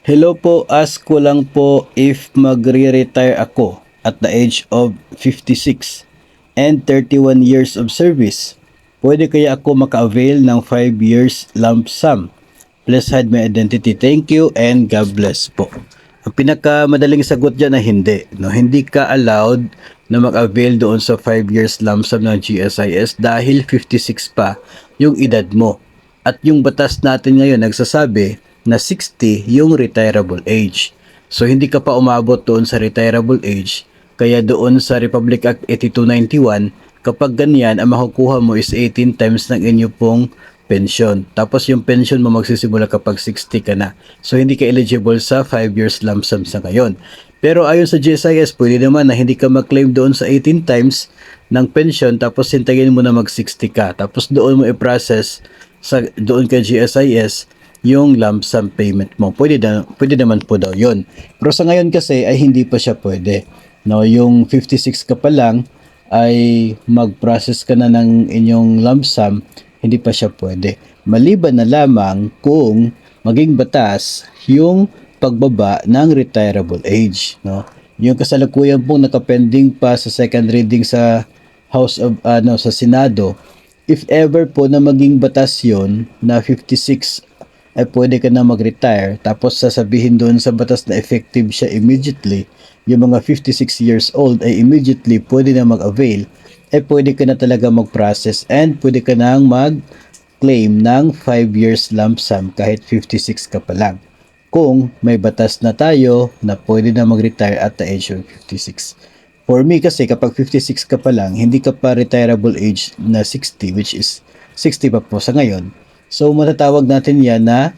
Hello po, ask ko lang po if magre-retire ako at the age of 56 and 31 years of service. Pwede kaya ako maka-avail ng 5 years lump sum? Please hide my identity. Thank you and God bless po. Ang pinakamadaling sagot dyan na hindi. No? Hindi ka allowed na mag-avail doon sa 5 years lump sum ng GSIS dahil 56 pa yung edad mo. At yung batas natin ngayon nagsasabi na 60 yung retirable age. So hindi ka pa umabot doon sa retirable age, kaya doon sa Republic Act 8291, kapag ganyan, ang makukuha mo is 18 times ng inyo pong pension. Tapos yung pension mo magsisimula kapag 60 ka na. So hindi ka eligible sa 5 years lump sum sa ngayon. Pero ayon sa GSIS, pwede naman na hindi ka mag-claim doon sa 18 times ng pension tapos hintayin mo na mag 60 ka. Tapos doon mo i-process doon kay GSIS yung lump sum payment mo. Pwede naman po daw yon. Pero sa ngayon kasi ay hindi pa siya pwede. No, yung 56 ka pa lang ay mag-process ka na ng inyong lump sum, hindi pa siya pwede. Maliban na lamang kung maging batas yung pagbaba ng retirable age. No? Yung kasalukuyan pong nakapending pa sa second reading sa House of sa Senado, if ever po na maging batas yon na 56 ay pwede ka na mag-retire, tapos sasabihin doon sa batas na effective siya immediately, yung mga 56 years old ay immediately pwede na mag-avail, ay pwede ka na talaga mag-process and pwede ka na mag-claim ng 5 years lump sum kahit 56 ka pa lang. Kung may batas na tayo na pwede na mag-retire at the age of 56. For me kasi kapag 56 ka pa lang, hindi ka pa retirable age na 60, which is 60 pa po sa ngayon. So matatawag natin yan na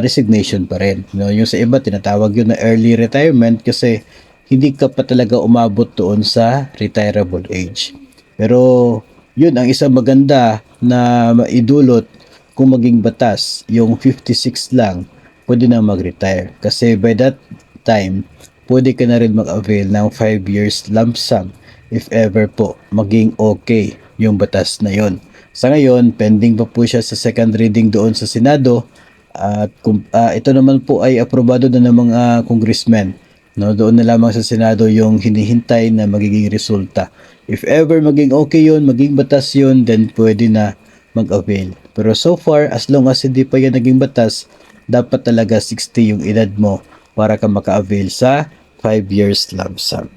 resignation pa rin. No, yung sa iba tinatawag yun na early retirement kasi hindi ka pa talaga umabot doon sa retirable age. Pero yun ang isang maganda na maidulot kung maging batas, yung 56 lang pwede na mag-retire. Kasi by that time, pwede ka na rin mag-avail ng 5 years lump sum if ever po maging okay yung batas na yon. Sa ngayon, pending pa po siya sa second reading doon sa Senado at ito naman po ay aprobado na ng mga congressmen. No, doon na lamang sa Senado yung hinihintay na magiging resulta. If ever maging okay yun, maging batas yun, then pwede na mag-avail. Pero so far, as long as hindi pa yan naging batas, dapat talaga 60 yung edad mo para ka maka-avail sa 5 years lump sum.